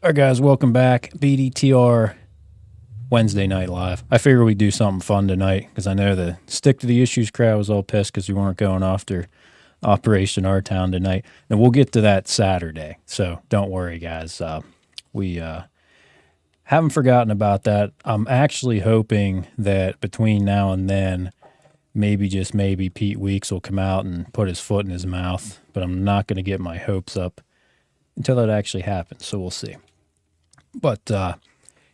All right, guys, welcome back. BDTR Wednesday Night Live. I figured we'd do something fun tonight because I know the Stick to the Issues crowd was all pissed because we weren't going after Operation Our Town tonight. And we'll get to that Saturday, so don't worry, guys. We haven't forgotten about that. I'm actually hoping that between now and then, maybe Pete Weeks will come out and put his foot in his mouth, but I'm not going to get my hopes up until that actually happens, so we'll see. But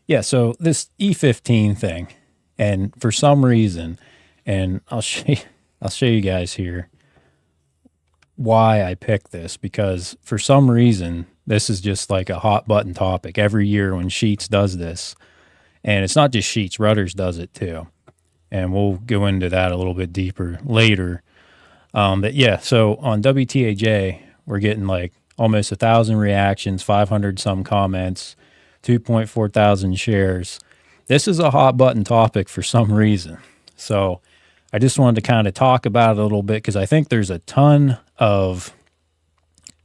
yeah, so this E15 thing, and for some reason, and I'll show you guys here why I picked this, because for some reason this is just like a hot button topic every year when Sheetz does this, and it's not just Sheetz, Rudders does it too, and we'll go into that a little bit deeper later. But yeah, so on WTAJ we're getting like almost 1,000 reactions, 500 some comments, 2.4 thousand shares. This is a hot button topic for some reason. So I just wanted to kind of talk about it a little bit because I think there's a ton of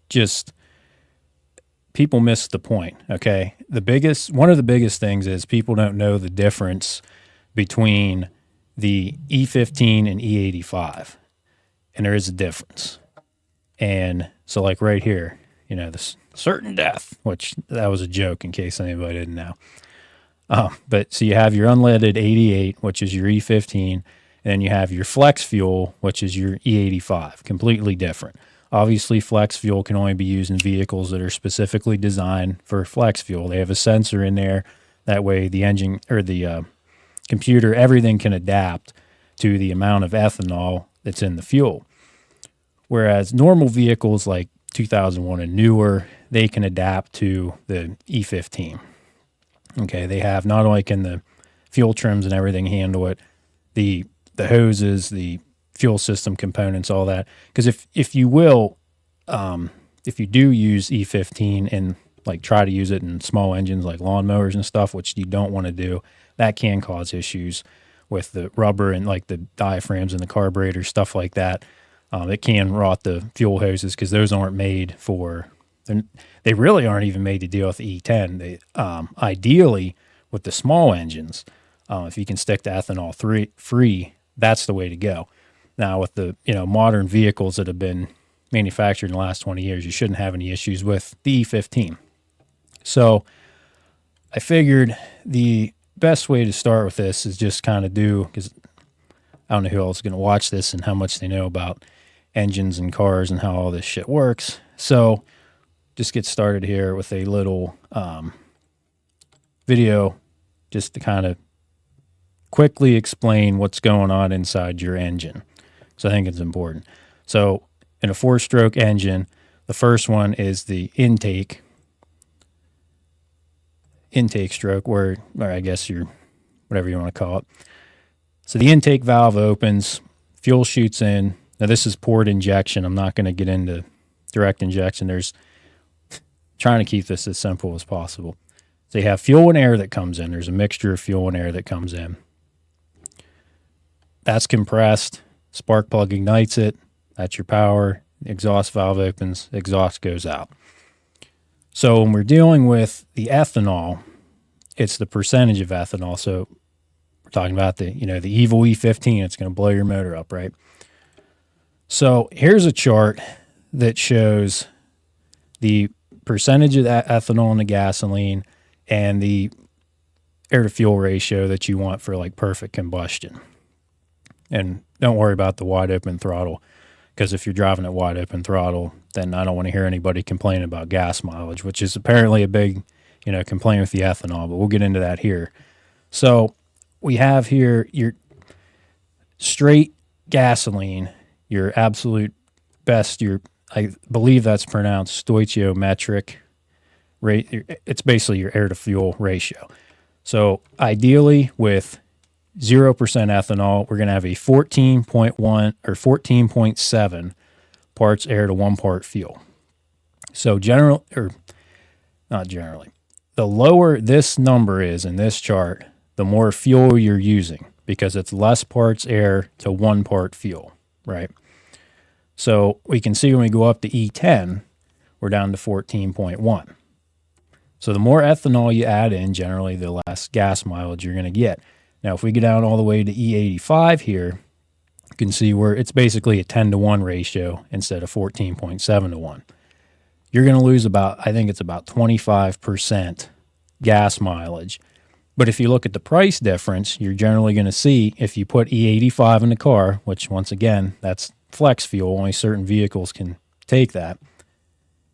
just people miss the point. Okay. One of the biggest things is people don't know the difference between the E15 and E85. And there is a difference. And so like right here, you know, this certain death, which that was a joke in case anybody didn't know. But so you have your unleaded 88, which is your E15, and then you have your flex fuel, which is your E85, completely different. Obviously, flex fuel can only be used in vehicles that are specifically designed for flex fuel. They have a sensor in there. That way the engine or the computer, everything can adapt to the amount of ethanol that's in the fuel. Whereas normal vehicles like 2001 and newer, they can adapt to the E15. Okay, they have not only can the fuel trims and everything handle it, the hoses, the fuel system components, all that. Because if you will, if you do use E15 and like try to use it in small engines like lawnmowers and stuff, which you don't want to do, that can cause issues with the rubber and like the diaphragms and the carburetor, stuff like that. It can rot the fuel hoses because those aren't made for, they really aren't even made to deal with the E10. They, ideally, with the small engines, if you can stick to ethanol free, that's the way to go. Now, with the modern vehicles that have been manufactured in the last 20 years, you shouldn't have any issues with the E15. So I figured the best way to start with this is just kind of because I don't know who else is going to watch this and how much they know about engines and cars and how all this shit works. So just get started here with a little video just to kind of quickly explain what's going on inside your engine. So I think it's important. So in a 4-stroke engine, the first one is the intake stroke, or I guess whatever you want to call it. So the intake valve opens, fuel shoots in. Now this is poured injection. I'm not going to get into direct injection. There's trying to keep this as simple as possible. So you have fuel and air that comes in. There's a mixture of fuel and air that comes in. That's compressed. Spark plug ignites it. That's your power. The exhaust valve opens. Exhaust goes out. So when we're dealing with the ethanol, it's the percentage of ethanol. So we're talking about the evil E15. It's going to blow your motor up, right? So here's a chart that shows the percentage of that ethanol in the gasoline and the air to fuel ratio that you want for like perfect combustion. And don't worry about the wide open throttle, because if you're driving at wide open throttle, then I don't want to hear anybody complain about gas mileage, which is apparently a big, complaint with the ethanol, but we'll get into that here. So we have here your straight gasoline, your absolute best, I believe that's pronounced stoichiometric rate. It's basically your air to fuel ratio. So ideally with 0% ethanol, we're going to have a 14.1 or 14.7 parts air to 1 part fuel. So not generally, the lower this number is in this chart, the more fuel you're using, because it's less parts air to 1 part fuel, right? So we can see when we go up to E10, we're down to 14.1. So the more ethanol you add in, generally the less gas mileage you're going to get. Now, if we get down all the way to E85 here, you can see where it's basically a 10-to-1 ratio instead of 14.7-to-1. You're going to lose I think it's about 25% gas mileage. But if you look at the price difference, you're generally going to see if you put E85 in the car, which once again, that's flex fuel, only certain vehicles can take that.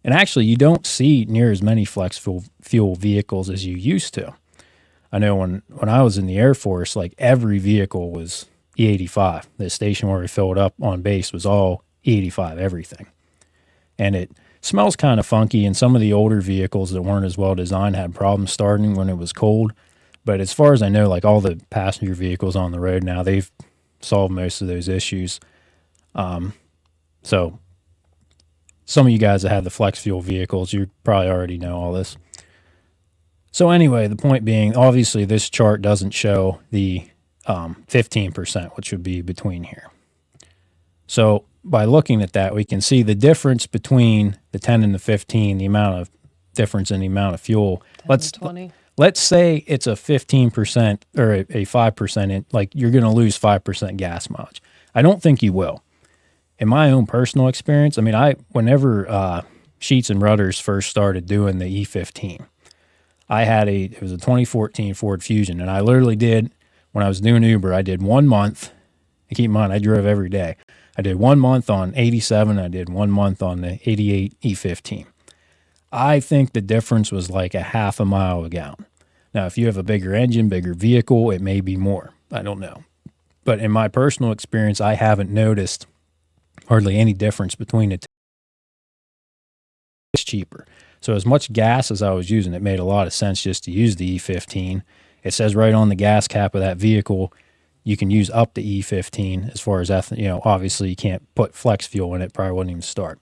And actually, you don't see near as many flex fuel vehicles as you used to. I know when I was in the Air Force, like every vehicle was E85. The station where we filled up on base was all E85, everything. And it smells kind of funky, and some of the older vehicles that weren't as well designed had problems starting when it was cold. But as far as I know, like all the passenger vehicles on the road now, they've solved most of those issues. So some of you guys that have the flex fuel vehicles, you probably already know all this. So anyway, the point being, obviously this chart doesn't show the 15%, which would be between here. So by looking at that, we can see the difference between the 10 and the 15, the amount of difference in the amount of fuel. Let's say it's a 15% or a 5%, like you're going to lose 5% gas mileage. I don't think you will. In my own personal experience, I mean, whenever Sheetz and Rudders first started doing the E15, it was a 2014 Ford Fusion, and I literally did, when I was doing Uber, I did 1 month, and keep in mind, I drove every day. I did 1 month on 87, I did 1 month on the 88 E15. I think the difference was like a half a mile a gallon. Now, if you have a bigger engine, bigger vehicle, it may be more. I don't know. But in my personal experience, I haven't noticed hardly any difference between the two. It's cheaper. So as much gas as I was using, it made a lot of sense just to use the E15. It says right on the gas cap of that vehicle, you can use up to E15 as far as ethanol. Obviously you can't put flex fuel in it, probably wouldn't even start.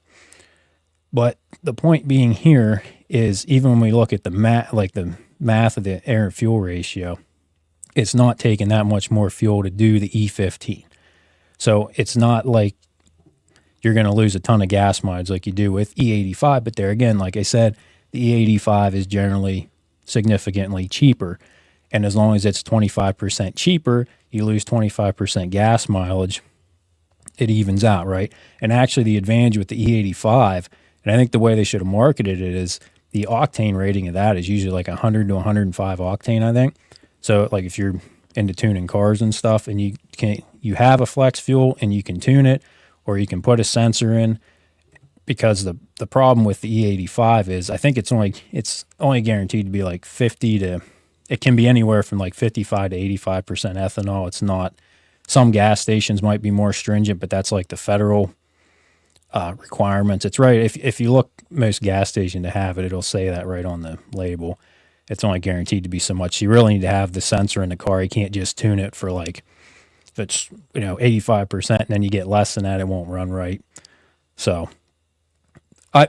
But the point being here is even when we look at the math of the air and fuel ratio, it's not taking that much more fuel to do the E15. So it's not like you're going to lose a ton of gas mileage like you do with E85. But there again, like I said, the E85 is generally significantly cheaper. And as long as it's 25% cheaper, you lose 25% gas mileage, it evens out, right? And actually the advantage with the E85, and I think the way they should have marketed it is the octane rating of that is usually like 100 to 105 octane, I think. So like if you're into tuning cars and stuff and you have a flex fuel and you can tune it, or you can put a sensor in, because the problem with the E85 is I think it's only guaranteed to be like 50 to, it can be anywhere from like 55 to 85% ethanol. It's not, some gas stations might be more stringent, but that's like the federal requirements. It's right. If you look most gas stations to have it, it'll say that right on the label. It's only guaranteed to be so much. You really need to have the sensor in the car. You can't just tune it for like, if it's 85% and then you get less than that, it won't run right. So I like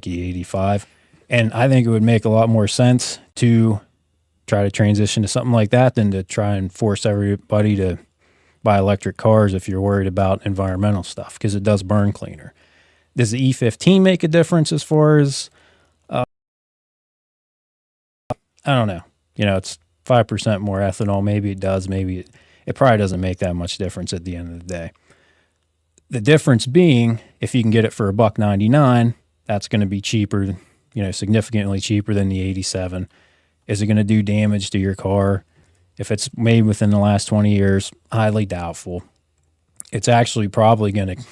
E85, and I think it would make a lot more sense to try to transition to something like that than to try and force everybody to buy electric cars if you're worried about environmental stuff, because it does burn cleaner. Does the E15 make a difference as far as, I don't know. It's 5% more ethanol. Maybe it does. Maybe it probably doesn't make that much difference at the end of the day. The difference being, if you can get it for $1.99, that's going to be cheaper, significantly cheaper than the 87. Is it going to do damage to your car? If it's made within the last 20 years, highly doubtful. It's actually probably going to,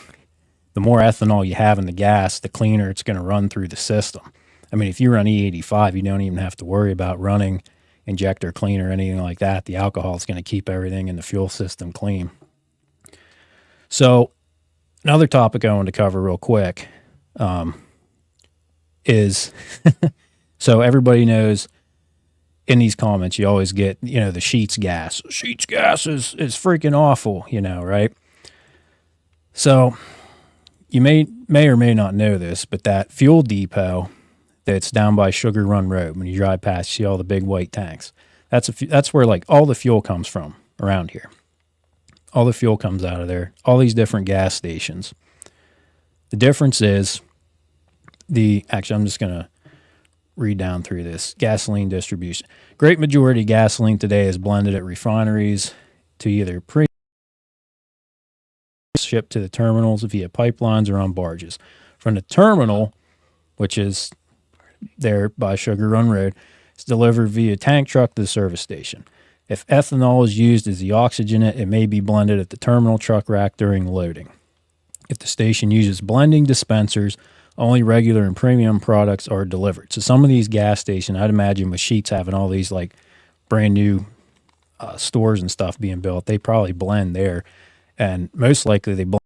the more ethanol you have in the gas, the cleaner it's going to run through the system. I mean, if you run E85, you don't even have to worry about running injector cleaner or anything like that. The alcohol is going to keep everything in the fuel system clean. So another topic I wanted to cover real quick is, so everybody knows in these comments, you always get, the Sheetz gas. Sheetz gas is freaking awful, right? So you may or may not know this, but that fuel depot that's down by Sugar Run Road, when you drive past, you see all the big white tanks. That's where like all the fuel comes from around here. All the fuel comes out of there. All these different gas stations. The difference is actually I'm just gonna read down through this. Gasoline distribution. Great majority of gasoline today is blended at refineries to either shipped to the terminals via pipelines or on barges. From the terminal, which is there by Sugar Run Road, it's delivered via tank truck to the service station. If ethanol is used as the oxygenate, it may be blended at the terminal truck rack during loading. If the station uses blending dispensers, only regular and premium products are delivered. So some of these gas stations, I'd imagine with Sheetz having all these like brand new stores and stuff being built, they probably blend there. And most likely they blend.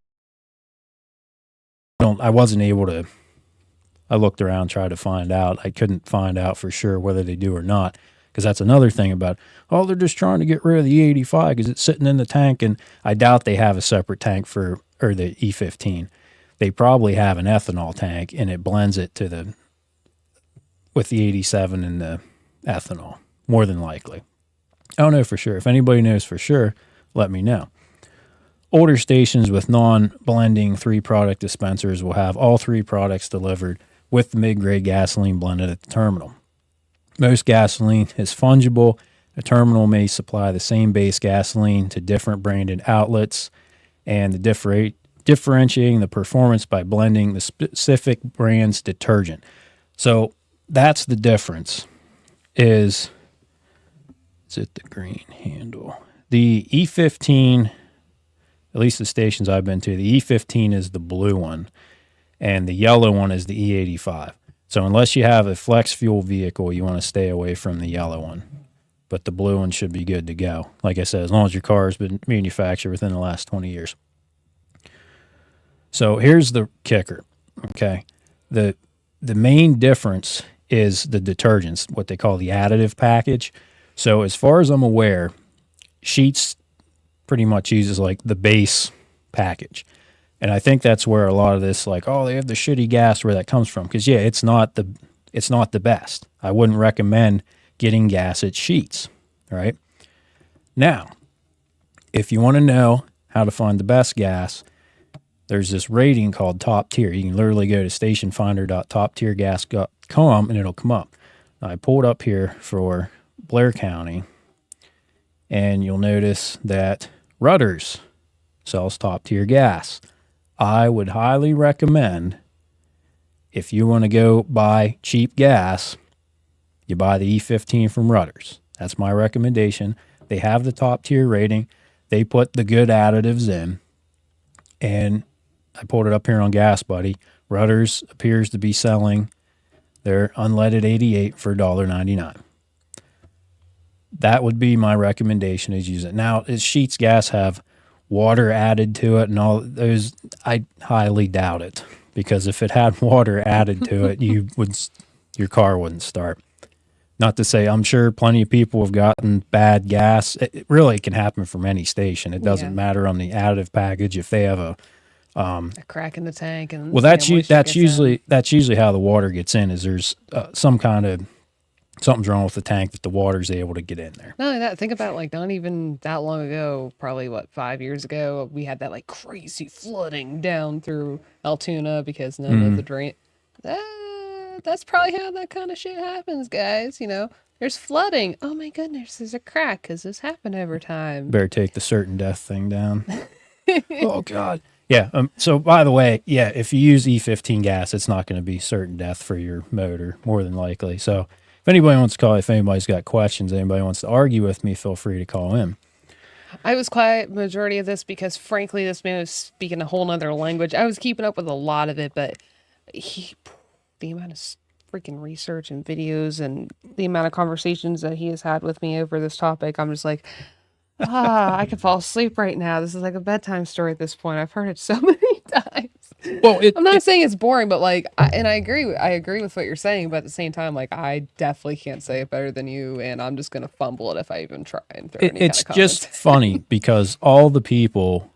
I wasn't able to, I looked around, tried to find out. I couldn't find out for sure whether they do or not. Because that's another thing about, oh, they're just trying to get rid of the E85 because it's sitting in the tank. And I doubt they have a separate tank for, or the E15. They probably have an ethanol tank and it blends it to the, with the 87 and the ethanol, more than likely. I don't know for sure. If anybody knows for sure, let me know. Older stations with non-blending 3-product dispensers will have all 3 products delivered with the mid-grade gasoline blended at the terminal. Most gasoline is fungible. A terminal may supply the same base gasoline to different branded outlets, and the differentiating the performance by blending the specific brand's detergent. So that's the difference. Is it the green handle? The E15, at least the stations I've been to, the E15 is the blue one, and the yellow one is the E85. So unless you have a flex fuel vehicle, you want to stay away from the yellow one. But the blue one should be good to go. Like I said, as long as your car has been manufactured within the last 20 years. So here's the kicker, okay? The main difference is the detergents, what they call the additive package. So as far as I'm aware, Sheetz pretty much uses like the base package. And I think that's where a lot of this, like, oh, they have the shitty gas, where that comes from. Because, yeah, it's not the best. I wouldn't recommend getting gas at Sheetz, right? Now, if you want to know how to find the best gas, there's this rating called Top Tier. You can literally go to stationfinder.toptiergas.com and it'll come up. Now, I pulled up here for Blair County, and you'll notice that Rudders sells top-tier gas. I would highly recommend, if you want to go buy cheap gas, you buy the E15 from Rudders. That's my recommendation. They have the top-tier rating. They put the good additives in. And I pulled it up here on Gas Buddy. Rudders appears to be selling their unleaded 88 for $1.99. That would be my recommendation, is use it. Now, does Sheetz gas have water added to it and all those? I highly doubt it, because if it had water added to it, your car wouldn't start. Not to say, I'm sure plenty of people have gotten bad gas. It really can happen from any station. It doesn't matter on the additive package if they have a crack in the tank. And well, that's usually how the water gets in. Is there's some kind of something's wrong with the tank that the water's able to get in there. Not only that, think about, like, not even that long ago, probably 5 years ago, we had that like crazy flooding down through Altoona because none of the drain. That's probably how that kind of shit happens, guys. You know, there's flooding. Oh my goodness, there's a crack because this happened over time. Better take the certain death thing down. Oh God. Yeah. So by the way, yeah, if you use E15 gas, it's not going to be certain death for your motor, more than likely. So if anybody wants to call, if anybody's got questions, anybody wants to argue with me, feel free to call in. I was quiet majority of this because, frankly, this man was speaking a whole nother language. I was keeping up with a lot of it, but the amount of freaking research and videos and the amount of conversations that he has had with me over this topic, I'm just like, I could fall asleep right now. This is like a bedtime story at this point. I've heard it so many times. Well, I'm not saying it's boring, but like, I agree with what you're saying, but at the same time, like, I definitely can't say it better than you, and I'm just gonna fumble it if I even try and throw any It's kind of just funny because all the people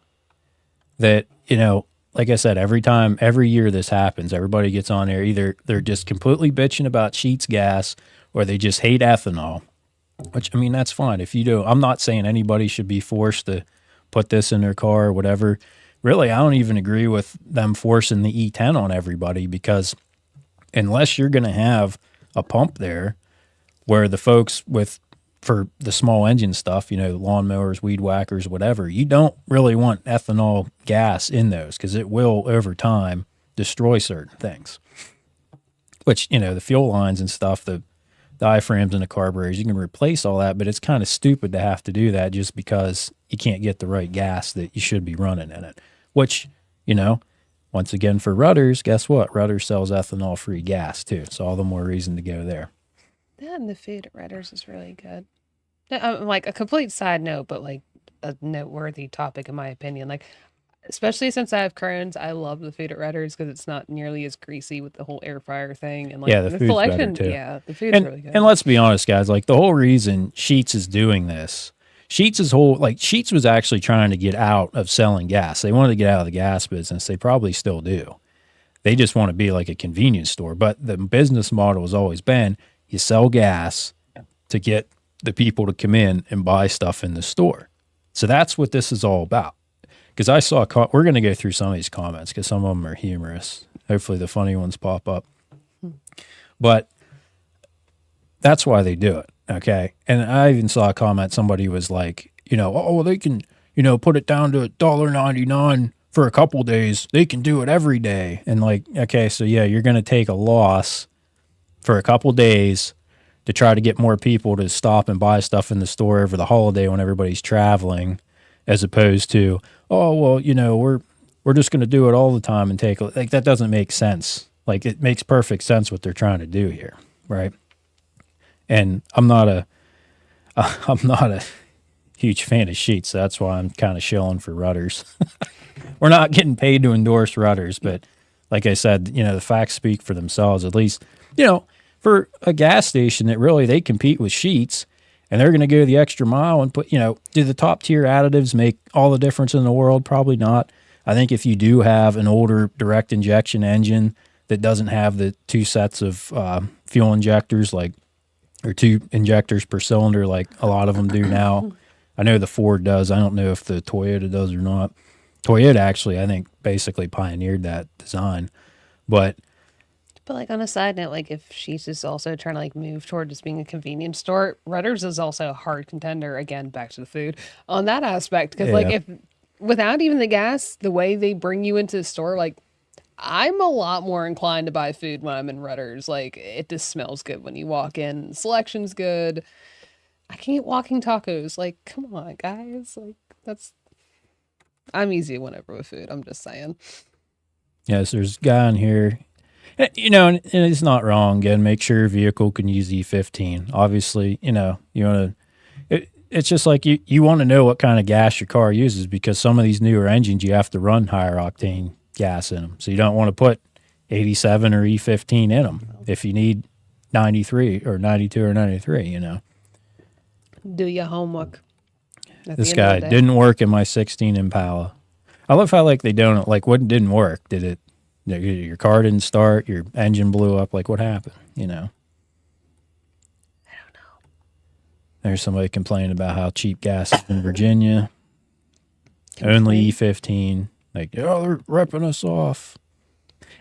that, you know, like I said, every year this happens, everybody gets on there. Either they're just completely bitching about Sheetz gas, or they just hate ethanol. Which, I mean, that's fine. If you do, I'm not saying anybody should be forced to put this in their car or whatever. Really, I don't even agree with them forcing the E10 on everybody, because unless you're going to have a pump there where the folks for the small engine stuff, lawnmowers, weed whackers, whatever, you don't really want ethanol gas in those because it will over time destroy certain things. Which, the fuel lines and stuff, the diaphragms and the carburetors, you can replace all that, but it's kind of stupid to have to do that just because you can't get the right gas that you should be running in it. Which, once again, for Rudders, guess what? Rudders sells ethanol-free gas too, so all the more reason to go there. That and the food at Rudders is really good. Like a complete side note, but like a noteworthy topic in my opinion. Like, especially since I have Crohn's, I love the food at Rudders because it's not nearly as greasy with the whole air fryer thing. And like the food's selection, better too. Yeah, the food's really good. And let's be honest, guys, like the whole reason Sheetz is doing this, Sheetz was actually trying to get out of selling gas. They wanted to get out of the gas business. They probably still do. They just want to be like a convenience store. But the business model has always been you sell gas to get the people to come in and buy stuff in the store. So that's what this is all about. Because I saw, we're going to go through some of these comments because some of them are humorous. Hopefully the funny ones pop up. But that's why they do it, okay? And I even saw a comment, somebody was like, they can, put it down to $1.99 for a couple days. They can do it every day. And like, okay, so yeah, you're going to take a loss for a couple days to try to get more people to stop and buy stuff in the store over the holiday when everybody's traveling, as opposed to, we're just going to do it all the time and like that doesn't make sense. Like it makes perfect sense what they're trying to do here, right? And I'm not a huge fan of Sheetz, so that's why I'm kind of shilling for Rudders. We're not getting paid to endorse Rudders, but like I said, the facts speak for themselves. At least, for a gas station that really they compete with Sheetz, and they're going to go the extra mile and put, do the top tier additives make all the difference in the world? Probably not. I think if you do have an older direct injection engine that doesn't have the two sets of fuel injectors, or two injectors per cylinder, like a lot of them do now. I know the Ford does. I don't know if the Toyota does or not. Toyota actually, I think, basically pioneered that design. But like on a side note, like if Sheetz is also trying to like move toward just being a convenience store, Rudders is also a hard contender, again, back to the food on that aspect. Because like if without even the gas, the way they bring you into the store, like I'm a lot more inclined to buy food when I'm in Rudders. Like it just smells good when you walk in. Selection's good. I can eat walking tacos. Like, come on, guys. Like I'm easy whenever with food. I'm just saying. Yes, there's a guy on here. And it's not wrong. Again, make sure your vehicle can use E15. Obviously, you want to. It's just like you want to know what kind of gas your car uses because some of these newer engines you have to run higher octane gas in them. So you don't want to put 87 or E15 in them if you need 93 or 92 or 93. Do your homework. This guy didn't work in my 16 Impala. I love how they don't what didn't work. Did it? Your car didn't start, your engine blew up, what happened, I don't know. There's somebody complaining about how cheap gas is in Virginia. Only E15. They're ripping us off.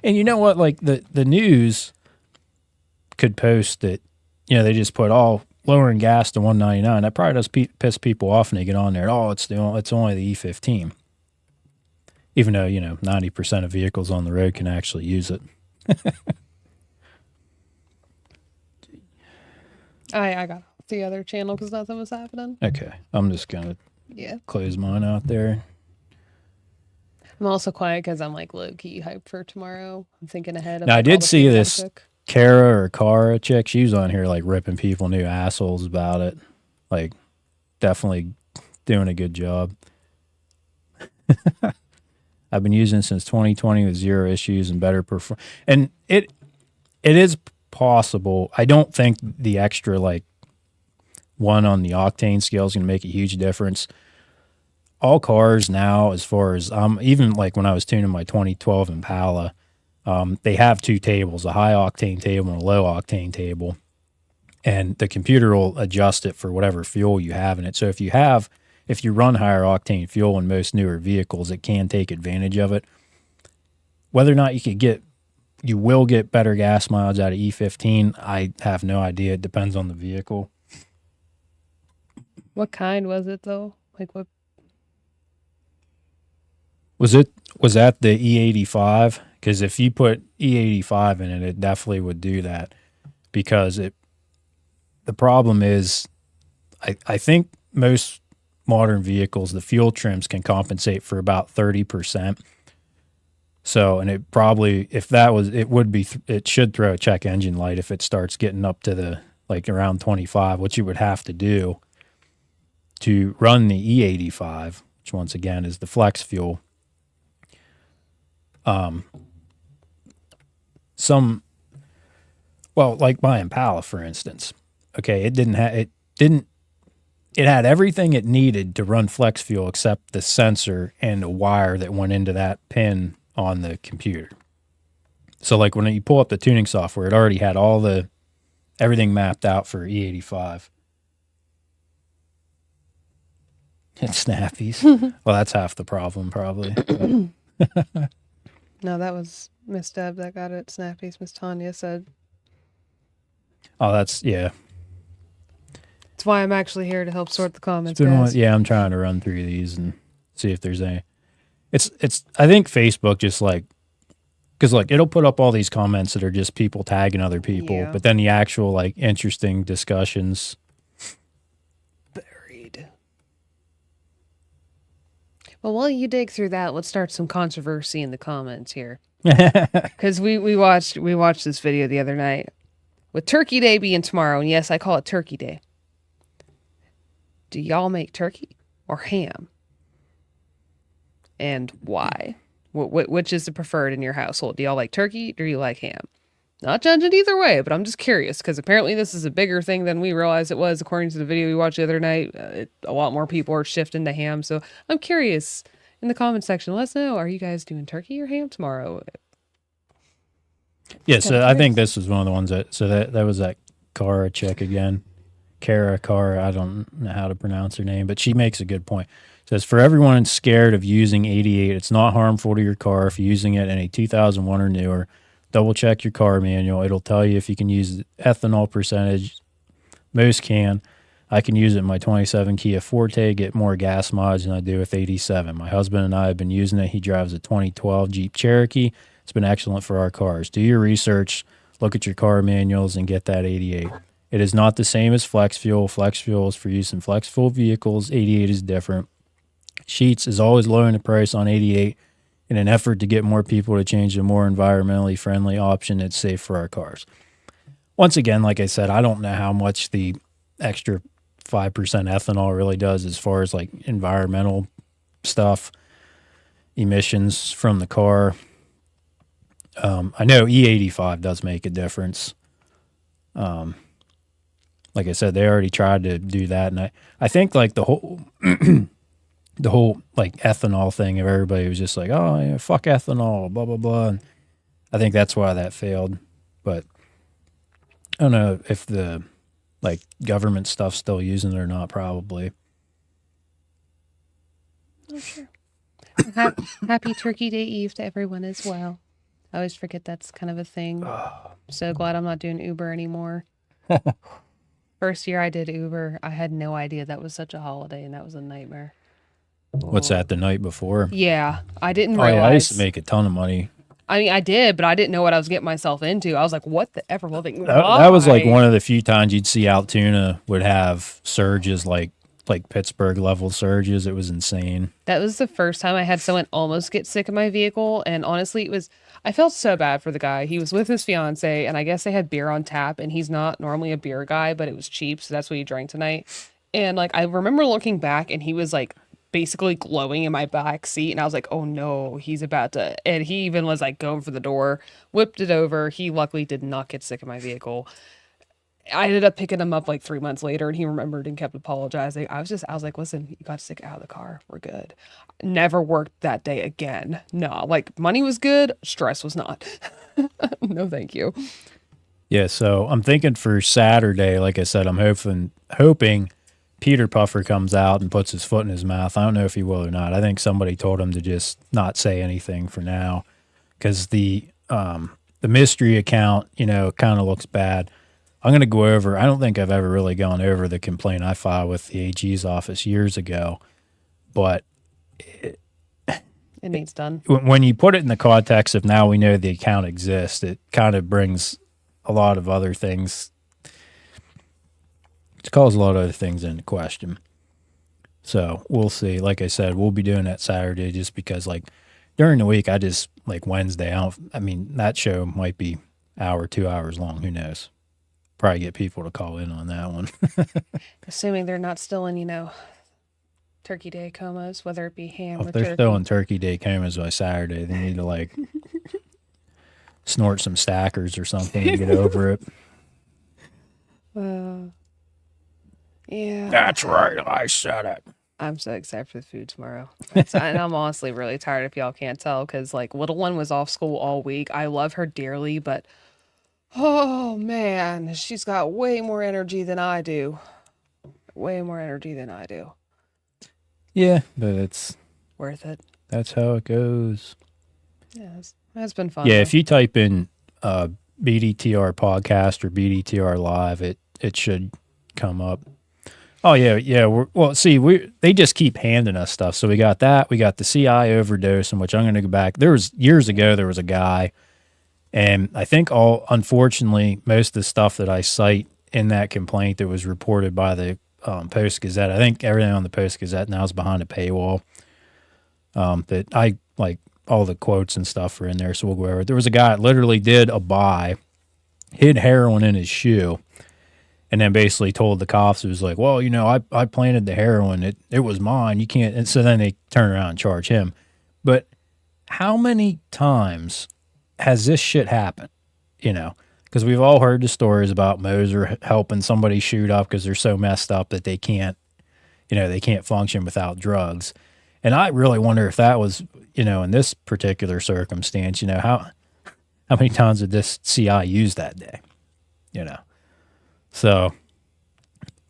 And you know what? The news could post that, they just put lowering gas to $1.99. That probably does piss people off and they get on there. It's only the E15. Even though, 90% of vehicles on the road can actually use it. I got the other channel because nothing was happening. Okay. I'm just going to close mine out there. I'm also quiet because I'm low-key hyped for tomorrow. I'm thinking ahead. Now, I did see this Kara or Cara chick. She was on here ripping people new assholes about it. Definitely doing a good job. I've been using it since 2020 with zero issues and better perform. And it is possible. I don't think the extra one on the octane scale is going to make a huge difference. All cars now, as far as even when I was tuning my 2012 Impala, they have two tables, a high octane table and a low octane table. And the computer will adjust it for whatever fuel you have in it. So if you run higher octane fuel in most newer vehicles, it can take advantage of it. Whether or not you could get you will get better gas mileage out of E15. I have no idea. It depends on the vehicle. What kind was it though? Like what? Was that the E85? Because if you put E85 in it, it definitely would do that. Because the problem is, I think most modern vehicles, the fuel trims can compensate for about 30%. So, and it probably, if that was, it should throw a check engine light if it starts getting up to the, like around 25, which you would have to do to run the E85, which once again is the flex fuel. Like my Impala, for instance, okay, it had everything it needed to run flex fuel except the sensor and the wire that went into that pin on the computer. So like when you pull up the tuning software, it already had everything mapped out for E85. It's snappies. Well, that's half the problem probably. No, that was Miss Deb that got it. Snappies. Miss Tanya said. Oh, that's, yeah. That's why I'm actually here to help sort the comments, guys. Yeah, I'm trying to run through these and see if there's any. I think Facebook just like, because like it'll put up all these comments that are just people tagging other people, Yeah. but then the actual like interesting discussions. Buried. Well, while you dig through that, let's start some controversy in the comments here. Because we watched this video the other night with Turkey Day being tomorrow, and yes, I call it Turkey Day. Do y'all make turkey or ham? And why? Which is the preferred in your household? Do y'all like turkey or do you like ham? Not judging either way, but I'm just curious because apparently this is a bigger thing than we realized it was. According to the video we watched the other night, a lot more people are shifting to ham. So I'm curious in the comment section. Let us know. Are you guys doing turkey or ham tomorrow? Yeah, so I think this was one of the ones that was that Cara chick again. Cara, I don't know how to pronounce her name, but she makes a good point. Says, for everyone scared of using 88, it's not harmful to your car if you're using it in a 2001 or newer. Double check your car manual. It'll tell you if you can use ethanol percentage. Most can. I can use it in my 27 Kia Forte, get more gas mileage than I do with 87. My husband and I have been using it. He drives a 2012 Jeep Cherokee. It's been excellent for our cars. Do your research, look at your car manuals, and get that 88. It is not the same as flex fuel. Flex fuel is for use in flex fuel vehicles. 88 is different. Sheetz is always lowering the price on 88 in an effort to get more people to change to a more environmentally friendly option that's safe for our cars. Once again, like I said, I don't know how much the extra 5% ethanol really does as far as like environmental stuff, emissions from the car. I know E85 does make a difference. Like I said, they already tried to do that, and I think like the whole like ethanol thing of everybody was just like, oh yeah, fuck ethanol, blah blah blah. And I think that's why that failed. But I don't know if the like government stuff's still using it or not. Probably. Oh, sure. Happy Turkey Day Eve to everyone as well. I always forget that's kind of a thing. I'm so glad I'm not doing Uber anymore. First year I did Uber, I had no idea that was such a holiday, and that was a nightmare. What's that, the night before? Yeah, I didn't realize. Oh, yeah, I used to make a ton of money. I mean, I did, but I didn't know what I was getting myself into. I was like, what the ever? That was like one of the few times you'd see Altoona would have surges like Pittsburgh level surges. It was insane. That was the first time I had someone almost get sick in my vehicle. And honestly, I felt so bad for the guy. He was with his fiance, and I guess they had beer on tap, and he's not normally a beer guy, but it was cheap. So that's what he drank tonight. And like, I remember looking back, and he was like basically glowing in my back seat. And I was like, oh no, he's about to, and he even was like going for the door, whipped it over. He luckily did not get sick in my vehicle. I ended up picking him up like 3 months later, and he remembered and kept apologizing. I was like, listen, you got to stick out of the car. We're good. Never worked that day again. No, like money was good. Stress was not. No, thank you. Yeah. So I'm thinking for Saturday, like I said, I'm hoping Peter Puffer comes out and puts his foot in his mouth. I don't know if he will or not. I think somebody told him to just not say anything for now, because the the mystery account, kind of looks bad. I'm going to go over, I don't think I've ever really gone over the complaint I filed with the AG's office years ago, but It needs done. when you put it in the context of now we know the account exists, it kind of brings a lot of other things. It calls a lot of other things into question. So we'll see. Like I said, we'll be doing that Saturday just because, like, during the week, I just, like, Wednesday, that show might be hour, 2 hours long. Who knows? Probably get people to call in on that one. Assuming they're not still in, Turkey Day comas, whether it be ham or If they're turkey. still in Turkey Day comas by Saturday, they need to, like, snort some stackers or something and get over it. Yeah. That's right. I said it. I'm so excited for the food tomorrow. And I'm honestly really tired if y'all can't tell because, like, little one was off school all week. I love her dearly, but oh man, she's got way more energy than I do. Way more energy than I do. Yeah, but it's worth it. That's how it goes. Yeah, it's been fun. Yeah, though. if you type in BDTR podcast or BDTR live, it should come up. Oh yeah. They just keep handing us stuff. So we got that. We got the CI overdose, in which I'm going to go back. There was years ago. There was a guy, and I think unfortunately most of the stuff that I cite in that complaint that was reported by the Post Gazette. I think everything on the Post Gazette now is behind a paywall. But I like all the quotes and stuff are in there, so we'll go over it. There was a guy that literally did a buy, hid heroin in his shoe, and then basically told the cops, it was like, well, I planted the heroin. It was mine. You can't. And so then they turn around and charge him. But how many times has this shit happened? Because we've all heard the stories about Moser helping somebody shoot up because they're so messed up that they can't function without drugs. And I really wonder if that was, in this particular circumstance, how many times did this CI use that day? So,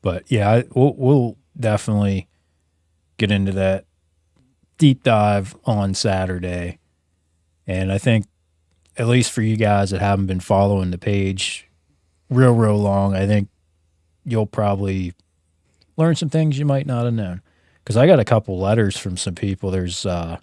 but yeah, we'll definitely get into that deep dive on Saturday. And I think, at least for you guys that haven't been following the page real long, I think you'll probably learn some things you might not have known. Because I got a couple letters from some people. There's, I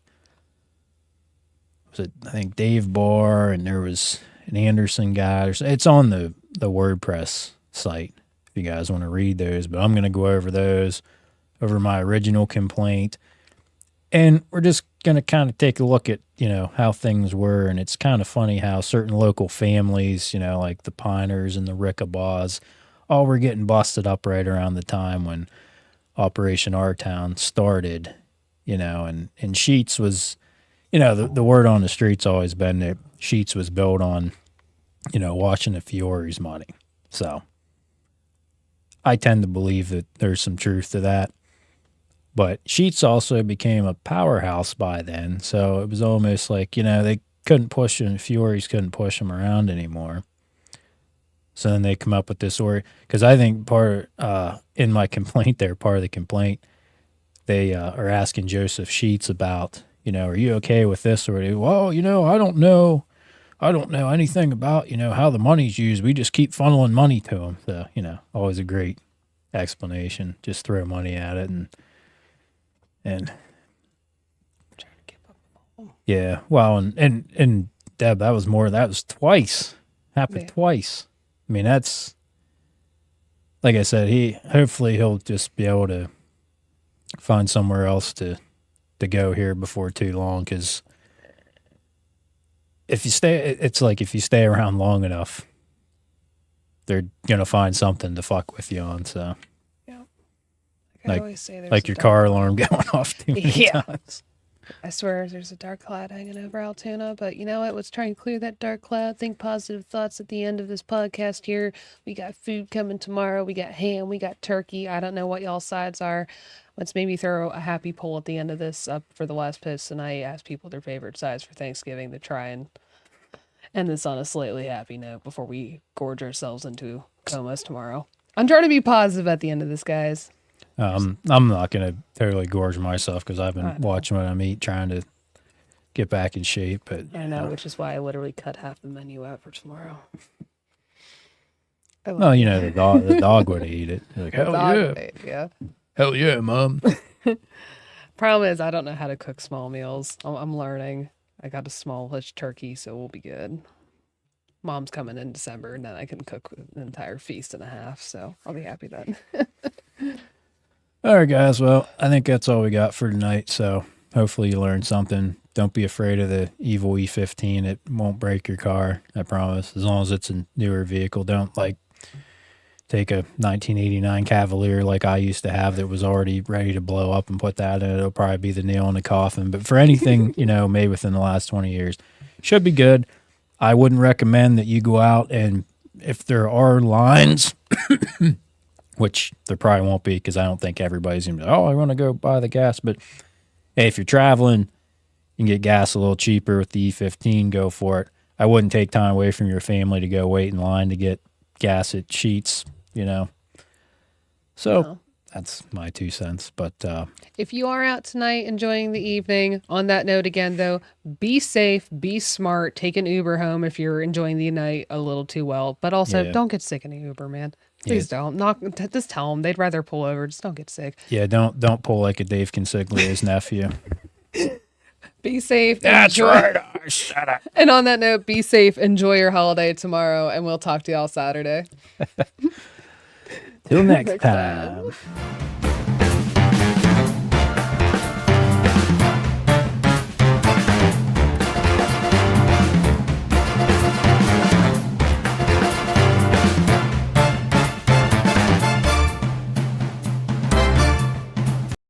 think Dave Barr, and there was an Anderson guy. It's on the WordPress site if you guys want to read those. But I'm going to go over those, over my original complaint. And we're just going to kind of take a look at, how things were. And it's kind of funny how certain local families, like the Piners and the Rickabaws, all were getting busted up right around the time when Operation Our Town started, and Sheetz was, the word on the street's always been that Sheetz was built on, watching the Fiore's money. So I tend to believe that there's some truth to that. But Sheetz also became a powerhouse by then, so it was almost like, they couldn't push him, Fiore's couldn't push him around anymore. So then they come up with this order, because I think in my complaint there, part of the complaint, they are asking Joseph Sheetz about, are you okay with this? Or, well, I don't know anything about, how the money's used. We just keep funneling money to him. So, always a great explanation. Just throw money at it and trying to keep up. Yeah. Well, and Deb, that was twice. Happened twice. I mean, that's, like I said, hopefully he'll just be able to find somewhere else to go here before too long. Because it's like if you stay around long enough, they're gonna find something to fuck with you on. So, yeah, like I always say, your car alarm going off too many times. I swear there's a dark cloud hanging over Altoona, but you know what? Let's try and clear that dark cloud. Think positive thoughts at the end of this podcast here. We got food coming tomorrow. We got ham. We got turkey. I don't know what y'all's sides are. Let's maybe throw a happy poll at the end of this up for the last piss, and I ask people their favorite sides for Thanksgiving to try and end this on a slightly happy note before we gorge ourselves into comas tomorrow. I'm trying to be positive at the end of this, guys. I'm not going to totally gorge myself because I've been watching what I'm eating, trying to get back in shape. But I know, which is why I literally cut half the menu out for tomorrow. Well, you know, the dog would eat it. Like, hell yeah. Yeah. Hell yeah, Mom. Problem is, I don't know how to cook small meals. I'm learning. I got a smallish turkey, so we'll be good. Mom's coming in December, and then I can cook an entire feast and a half, so I'll be happy then. All right, guys. Well, I think that's all we got for tonight. So hopefully you learned something. Don't be afraid of the evil E15. It won't break your car, I promise. As long as it's a newer vehicle. Don't, like, take a 1989 Cavalier like I used to have that was already ready to blow up and put that in it. It'll probably be the nail in the coffin. But for anything, you know, made within the last 20 years, should be good. I wouldn't recommend that you go out and if there are lines, which there probably won't be because I don't think everybody's going to be, oh, I want to go buy the gas. But hey, if you're traveling, you can get gas a little cheaper with the E15, go for it. I wouldn't take time away from your family to go wait in line to get gas at Sheetz, you know. So that's my 2 cents. But if you are out tonight enjoying the evening, on that note again, though, be safe, be smart, take an Uber home if you're enjoying the night a little too well. But also, don't get sick in an Uber, man. Please don't. Just tell them they'd rather pull over. Just don't get sick. Yeah, don't pull like a Dave Consiglia's nephew. Be safe. That's right. Shut up. And on that note, be safe. Enjoy your holiday tomorrow, and we'll talk to y'all Saturday. Till next time.